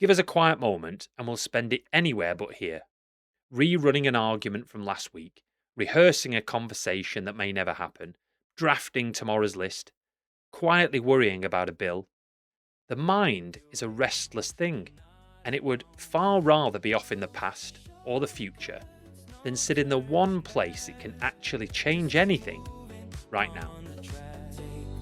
Give us a quiet moment and we'll spend it anywhere but here, rerunning an argument from last week, rehearsing a conversation that may never happen, drafting tomorrow's list, quietly worrying about a bill. The mind is a restless thing, and it would far rather be off in the past or the future than sit in the one place it can actually change anything right now.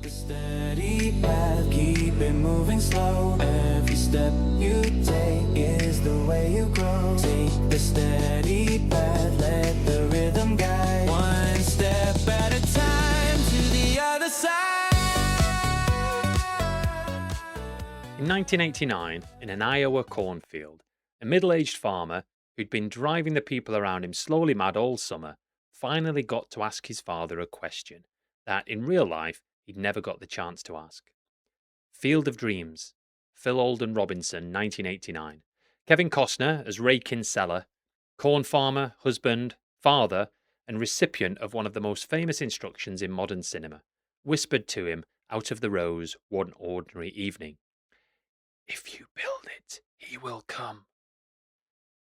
The steady path, keep it moving slow. Every step you take is the way you grow. Take the steady path, let the rhythm guide. One step at a time to the other side. In 1989, in an Iowa cornfield, a middle aged farmer who'd been driving the people around him slowly mad all summer finally got to ask his father a question that, in real life, he'd never got the chance to ask. Field of Dreams, Phil Alden Robinson, 1989. Kevin Costner as Ray Kinsella, corn farmer, husband, father, and recipient of one of the most famous instructions in modern cinema, whispered to him out of the rows one ordinary evening. If you build it, he will come.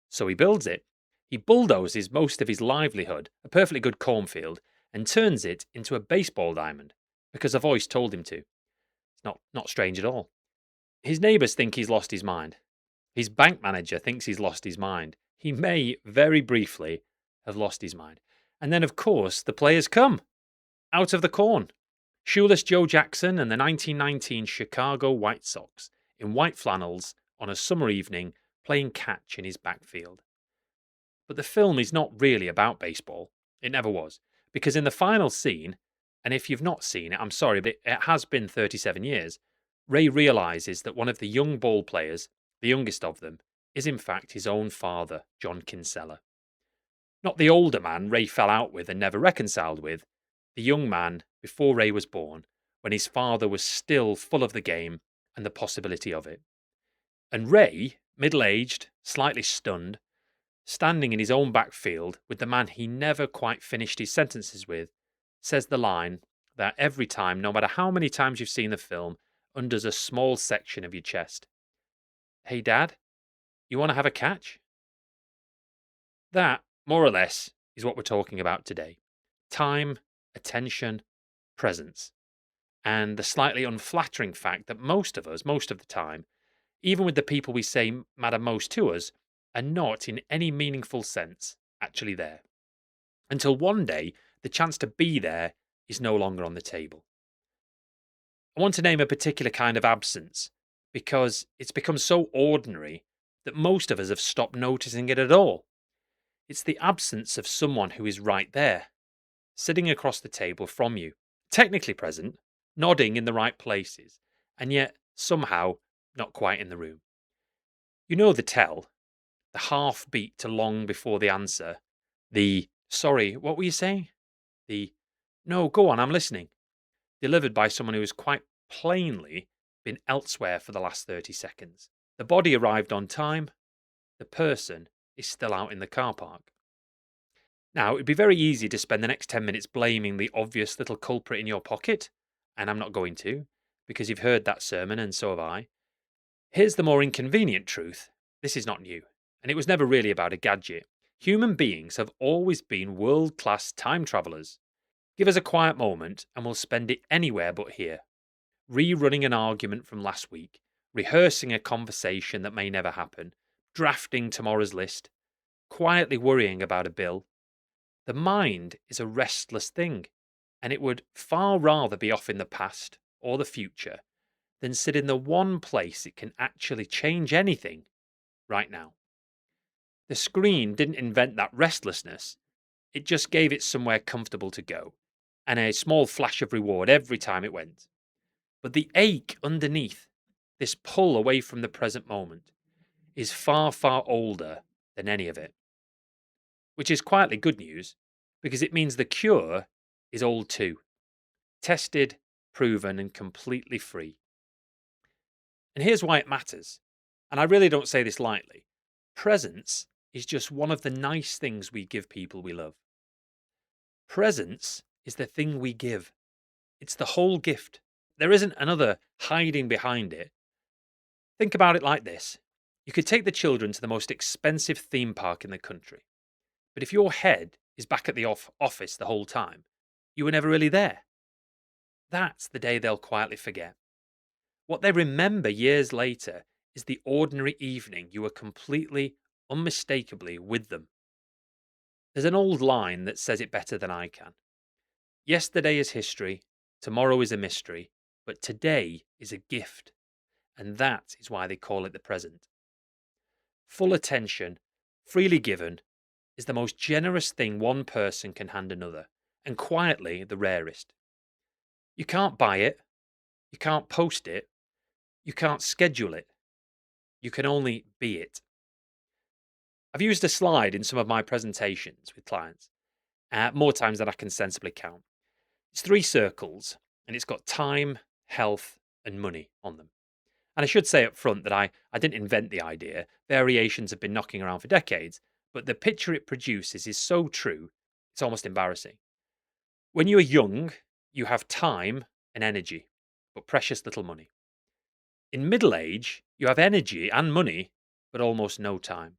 So he builds it. He bulldozes most of his livelihood, a perfectly good cornfield, and turns it into a baseball diamond because a voice told him to. It's not strange at all. His neighbours think he's lost his mind. His bank manager thinks he's lost his mind. He may, very briefly, have lost his mind. And then, of course, the players come out of the corn. Shoeless Joe Jackson and the 1919 Chicago White Sox in white flannels on a summer evening playing catch in his backfield. But the film is not really about baseball. It never was. Because in the final scene, and if you've not seen it, I'm sorry, but it has been 37 years, Ray realizes that one of the young ball players, the youngest of them, is in fact his own father, John Kinsella. Not the older man Ray fell out with and never reconciled with, the young man before Ray was born, when his father was still full of the game and the possibility of it. And Ray, middle-aged, slightly stunned, standing in his own backfield with the man he never quite finished his sentences with, says the line that every time, no matter how many times you've seen the film, undoes a small section of your chest. Hey, Dad, you want to have a catch? That, more or less, is what we're talking about today. Time, attention, presence. And the slightly unflattering fact that most of us, most of the time, even with the people we say matter most to us, are not in any meaningful sense actually there. Until one day, the chance to be there is no longer on the table. I want to name a particular kind of absence because it's become so ordinary that most of us have stopped noticing it at all. It's the absence of someone who is right there, sitting across the table from you, technically present, nodding in the right places, and yet somehow not quite in the room. You know the tell, the half beat to long before the answer, the sorry, what were you saying? The no, go on, I'm listening, delivered by someone who has quite plainly been elsewhere for the last 30 seconds. The body arrived on time, the person is still out in the car park. Now, it'd be very easy to spend the next 10 minutes blaming the obvious little culprit in your pocket, and I'm not going to, because you've heard that sermon and so have I. Here's the more inconvenient truth. This is not new, and it was never really about a gadget. Human beings have always been world-class time travelers. Give us a quiet moment and we'll spend it anywhere but here, rerunning an argument from last week, rehearsing a conversation that may never happen, drafting tomorrow's list, quietly worrying about a bill. The mind is a restless thing, and it would far rather be off in the past or the future than sit in the one place it can actually change anything right now. The screen didn't invent that restlessness, it just gave it somewhere comfortable to go, and a small flash of reward every time it went. But the ache underneath, this pull away from the present moment, is far, far older than any of it. Which is quietly good news, because it means the cure is old too. Tested, proven, and completely free. And here's why it matters, and I really don't say this lightly. Presence is just one of the nice things we give people we love. Presence is the thing we give. It's the whole gift. There isn't another hiding behind it. Think about it like this. You could take the children to the most expensive theme park in the country, but if your head is back at the office the whole time, you were never really there. That's the day they'll quietly forget. What they remember years later is the ordinary evening you were completely, unmistakably with them. There's an old line that says it better than I can. Yesterday is history, tomorrow is a mystery, but today is a gift. And that is why they call it the present. Full attention, freely given, is the most generous thing one person can hand another, and quietly the rarest. You can't buy it, you can't post it, you can't schedule it. You can only be it. I've used a slide in some of my presentations with clients, more times than I can sensibly count. It's three circles, and it's got time, health, and money on them. And I should say up front that I didn't invent the idea. Variations have been knocking around for decades, but the picture it produces is so true, it's almost embarrassing. When you are young, you have time and energy, but precious little money. In middle age, you have energy and money, but almost no time.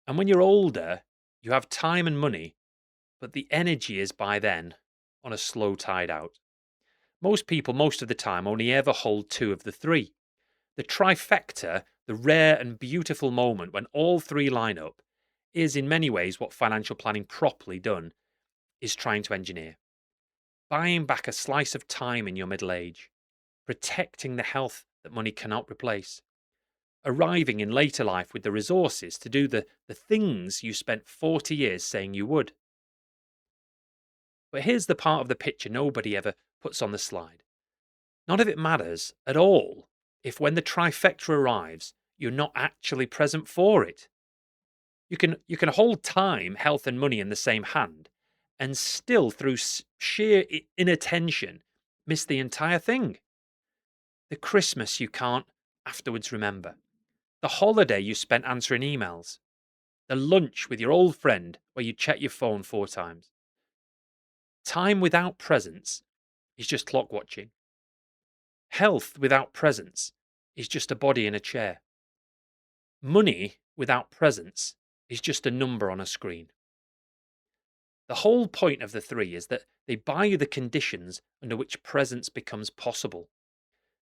And when you're older, you have time and money, but the energy is by then on a slow tide out. Most people, most of the time, only ever hold two of the three. The trifecta, the rare and beautiful moment when all three line up, is in many ways what financial planning properly done is trying to engineer. Buying back a slice of time in your middle age, protecting the health that money cannot replace, arriving in later life with the resources to do the things you spent 40 years saying you would. But here's the part of the picture nobody ever puts on the slide. None of it matters at all if when the trifecta arrives, you're not actually present for it. You can hold time, health, and money in the same hand and still, through sheer inattention, miss the entire thing. The Christmas you can't afterwards remember. The holiday you spent answering emails. The lunch with your old friend where you check your phone 4 times. Time without presence is just clock watching. Health without presence is just a body in a chair. Money without presence is just a number on a screen. The whole point of the three is that they buy you the conditions under which presence becomes possible.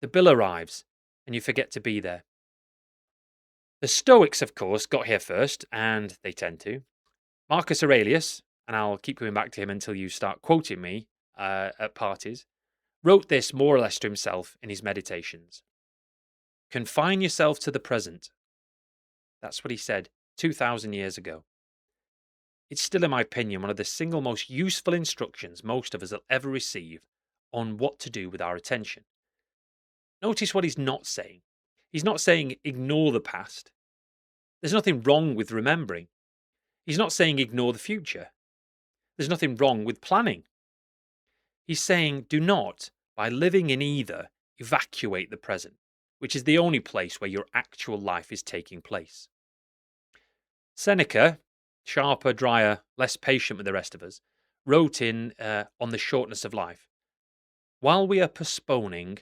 The bill arrives and you forget to be there. The Stoics, of course, got here first, and they tend to. Marcus Aurelius, and I'll keep coming back to him until you start quoting me at parties, wrote this more or less to himself in his meditations. Confine yourself to the present. That's what he said 2,000 years ago. It's still, in my opinion, one of the single most useful instructions most of us will ever receive on what to do with our attention. Notice what he's not saying. He's not saying ignore the past. There's nothing wrong with remembering. He's not saying ignore the future. There's nothing wrong with planning. He's saying do not, by living in either, evacuate the present, which is the only place where your actual life is taking place. Seneca, sharper, drier, less patient with the rest of us, wrote in On the Shortness of Life, while we are postponing,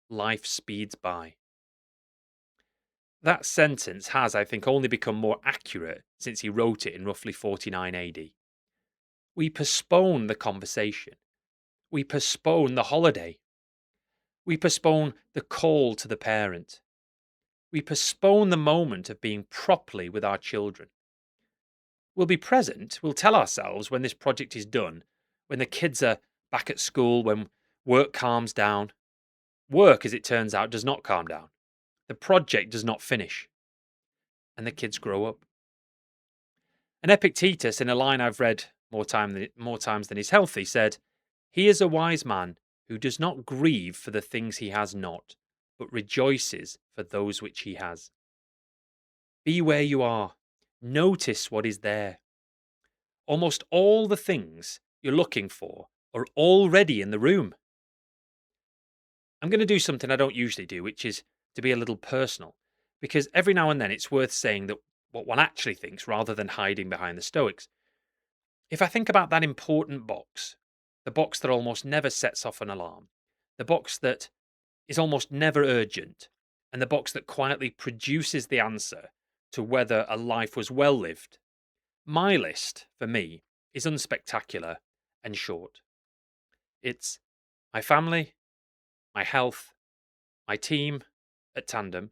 life speeds by. That sentence has, I think, only become more accurate since he wrote it in roughly 49 AD. We postpone the conversation. We postpone the holiday. We postpone the call to the parent. We postpone the moment of being properly with our children. We'll be present. We'll tell ourselves when this project is done, when the kids are back at school, when work calms down. Work, as it turns out, does not calm down. The project does not finish. And the kids grow up. And Epictetus, in a line I've read more times than is healthy, said, "He is a wise man who does not grieve for the things he has not, but rejoices for those which he has." Be where you are. Notice what is there. Almost all the things you're looking for are already in the room. I'm going to do something I don't usually do, which is to be a little personal, because every now and then it's worth saying that what one actually thinks rather than hiding behind the Stoics. If I think about that important box, the box that almost never sets off an alarm, the box that is almost never urgent, and the box that quietly produces the answer to whether a life was well lived. My list, for me, is unspectacular and short. It's my family, my health, my team at Tandem,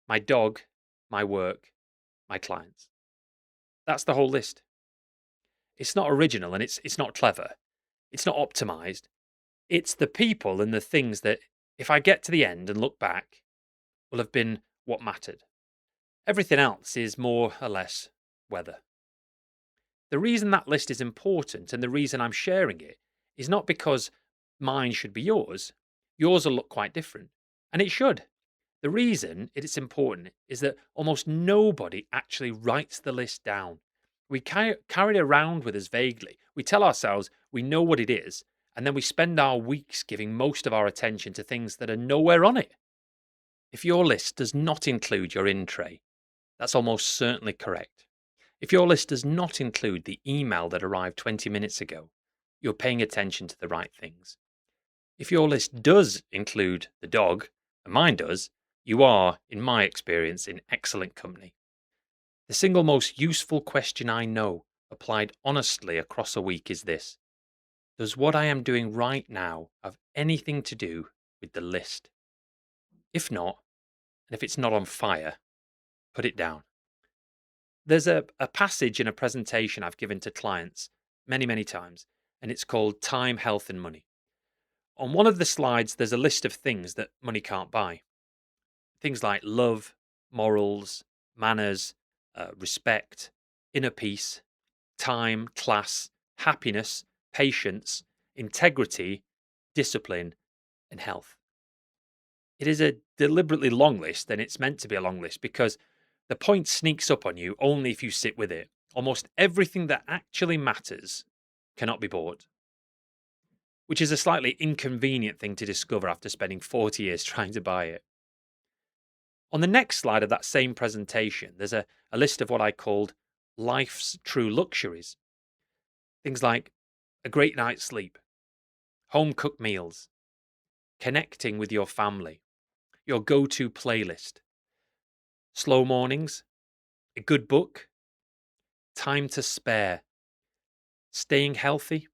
my dog, my work, my clients. That's the whole list. It's not original and it's not clever. It's not optimized. It's the people and the things that, if I get to the end and look back, will have been what mattered. Everything else is more or less weather. The reason that list is important and the reason I'm sharing it is not because mine should be yours. Yours will look quite different, and it should. The reason it's important is that almost nobody actually writes the list down. We carry it around with us vaguely. We tell ourselves we know what it is, and then we spend our weeks giving most of our attention to things that are nowhere on it. If your list does not include your in tray, that's almost certainly correct. If your list does not include the email that arrived 20 minutes ago, you're paying attention to the right things. If your list does include the dog, and mine does, you are, in my experience, in excellent company. The single most useful question I know, applied honestly across a week, is this: does what I am doing right now have anything to do with the list? If not, and if it's not on fire, put it down. There's a passage in a presentation I've given to clients many, many times, and it's called Time, Health, and Money. On one of the slides, there's a list of things that money can't buy. Things like love, morals, manners, respect, inner peace, time, class, happiness, patience, integrity, discipline, and health. It is a deliberately long list, and it's meant to be a long list because the point sneaks up on you only if you sit with it. Almost everything that actually matters cannot be bought, which is a slightly inconvenient thing to discover after spending 40 years trying to buy it. On the next slide of that same presentation, there's a list of what I called life's true luxuries. Things like a great night's sleep, home cooked meals, connecting with your family, your go to playlist, slow mornings, a good book, time to spare, staying healthy,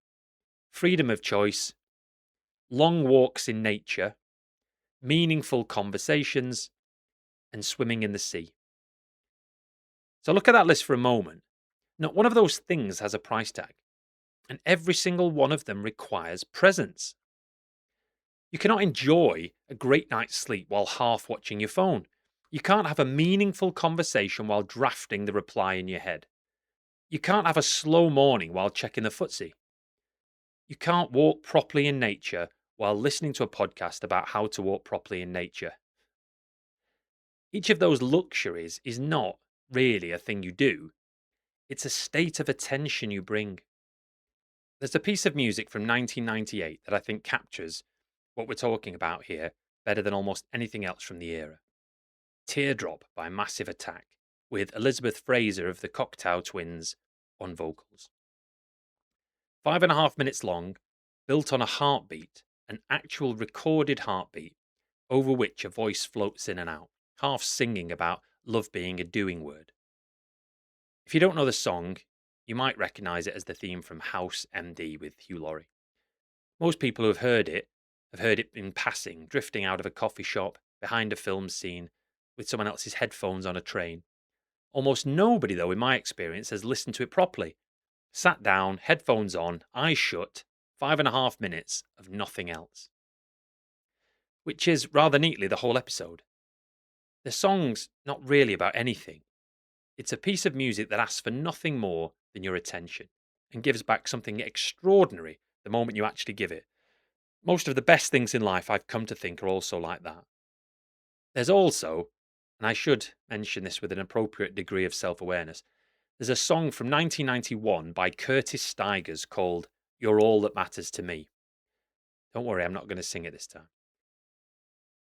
freedom of choice, long walks in nature, meaningful conversations, and swimming in the sea. So look at that list for a moment. Not one of those things has a price tag, and every single one of them requires presence. You cannot enjoy a great night's sleep while half watching your phone. You can't have a meaningful conversation while drafting the reply in your head. You can't have a slow morning while checking the footsie. You can't walk properly in nature while listening to a podcast about how to walk properly in nature. Each of those luxuries is not really a thing you do. It's a state of attention you bring. There's a piece of music from 1998 that I think captures what we're talking about here better than almost anything else from the era. Teardrop by Massive Attack, with Elizabeth Fraser of the Cocteau Twins on vocals. 5.5 minutes long, built on a heartbeat, an actual recorded heartbeat, over which a voice floats in and out, half singing about love being a doing word. If you don't know the song, you might recognise it as the theme from House MD with Hugh Laurie. Most people who have heard it in passing, drifting out of a coffee shop, behind a film scene, with someone else's headphones on a train. Almost nobody, though, in my experience, has listened to it properly. Sat down, headphones on, eyes shut, 5.5 minutes of nothing else. Which is, rather neatly, the whole episode. The song's not really about anything. It's a piece of music that asks for nothing more than your attention and gives back something extraordinary the moment you actually give it. Most of the best things in life, I've come to think, are also like that. There's also, and I should mention this with an appropriate degree of self-awareness, there's a song from 1991 by Curtis Stigers called You're All That Matters to Me. Don't worry, I'm not going to sing it this time.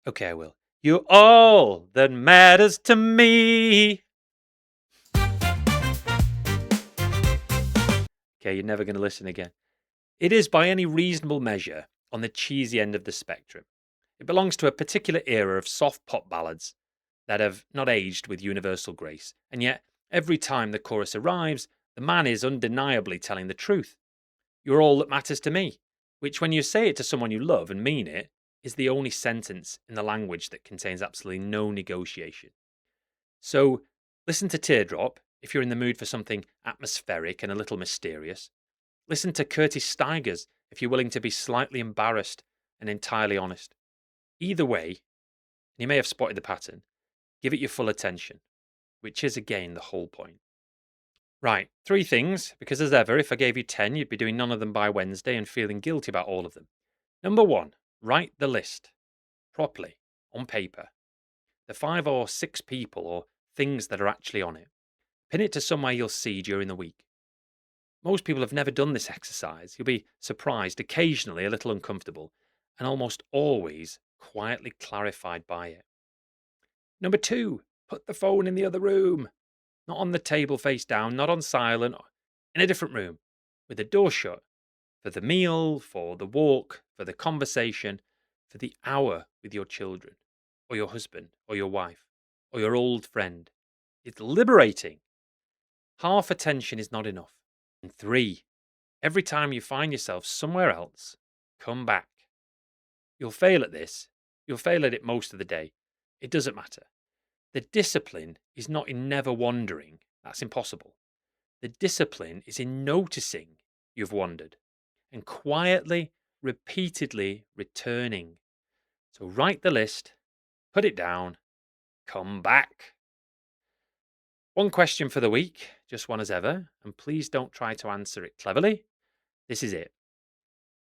Okay, I will. You're all that matters to me. Okay, you're never going to listen again. It is, by any reasonable measure, on the cheesy end of the spectrum. It belongs to a particular era of soft pop ballads that have not aged with universal grace, and yet every time the chorus arrives, the man is undeniably telling the truth. You're all that matters to me, which, when you say it to someone you love and mean it, is the only sentence in the language that contains absolutely no negotiation. So, listen to Teardrop if you're in the mood for something atmospheric and a little mysterious. Listen to Curtis Stigers if you're willing to be slightly embarrassed and entirely honest. Either way, and you may have spotted the pattern, give it your full attention, which is again the whole point. Right, 3 things, because as ever, if I gave you 10, you'd be doing none of them by Wednesday and feeling guilty about all of them. Number 1, write the list properly on paper. The 5 or 6 people or things that are actually on it. Pin it to somewhere you'll see during the week. Most people have never done this exercise. You'll be surprised, occasionally a little uncomfortable, and almost always quietly clarified by it. Number 2, put the phone in the other room. Not on the table face down, not on silent, in a different room, with the door shut, for the meal, for the walk, for the conversation, for the hour with your children, or your husband, or your wife, or your old friend. It's liberating. Half attention is not enough. And 3, every time you find yourself somewhere else, come back. You'll fail at this. You'll fail at it most of the day. It doesn't matter. The discipline is not in never wandering. That's impossible. The discipline is in noticing you've wandered and quietly, repeatedly returning. So write the list, put it down, come back. One question for the week, just one as ever, and please don't try to answer it cleverly. This is it.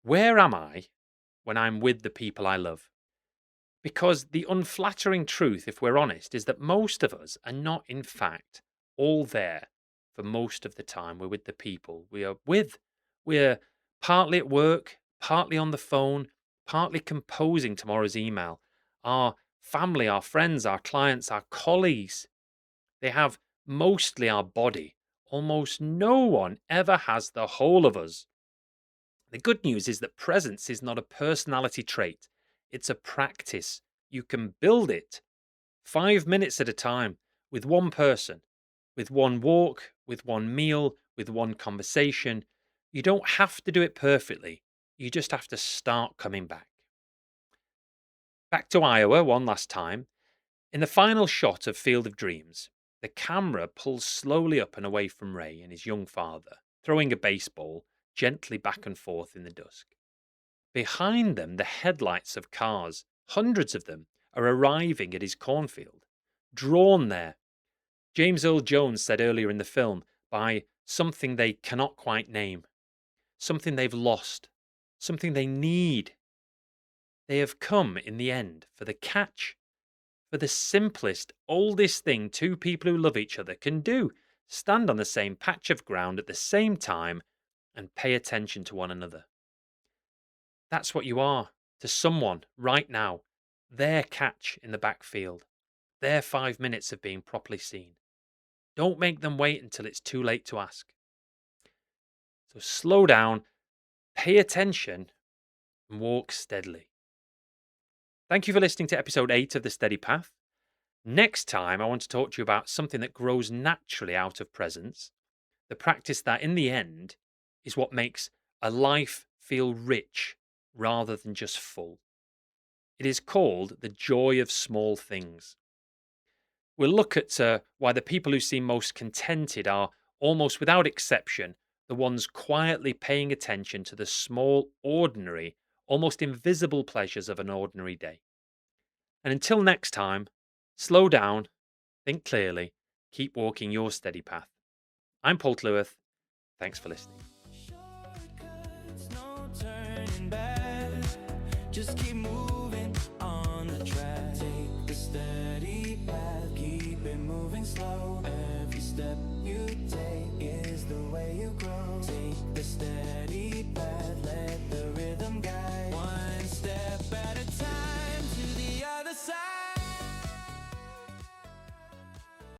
Where am I when I'm with the people I love? Because the unflattering truth, if we're honest, is that most of us are not, in fact, all there for most of the time we're with the people we are with. We're partly at work, partly on the phone, partly composing tomorrow's email. Our family, our friends, our clients, our colleagues, they have mostly our body. Almost no one ever has the whole of us. The good news is that presence is not a personality trait. It's a practice. You can build it 5 minutes at a time with one person, with one walk, with one meal, with one conversation. You don't have to do it perfectly. You just have to start coming back. Back to Iowa one last time. In the final shot of Field of Dreams, the camera pulls slowly up and away from Ray and his young father, throwing a baseball gently back and forth in the dusk. Behind them, the headlights of cars, hundreds of them, are arriving at his cornfield, drawn there. James Earl Jones said earlier in the film, by something they cannot quite name, something they've lost, something they need. They have come in the end for the catch, for the simplest, oldest thing two people who love each other can do: stand on the same patch of ground at the same time and pay attention to one another. That's what you are to someone right now, their catch in the backfield, their 5 minutes of being properly seen. Don't make them wait until it's too late to ask. So slow down, pay attention, and walk steadily. Thank you for listening to episode 8 of The Steady Path. Next time, I want to talk to you about something that grows naturally out of presence, the practice that, in the end, is what makes a life feel rich rather than just full. It is called the joy of small things. We'll look at why the people who seem most contented are, almost without exception, the ones quietly paying attention to the small, ordinary, almost invisible pleasures of an ordinary day. And until next time, slow down, think clearly, keep walking your steady path. I'm Paul Tlueth. Thanks for listening. Shortcuts, no turning back. Just keep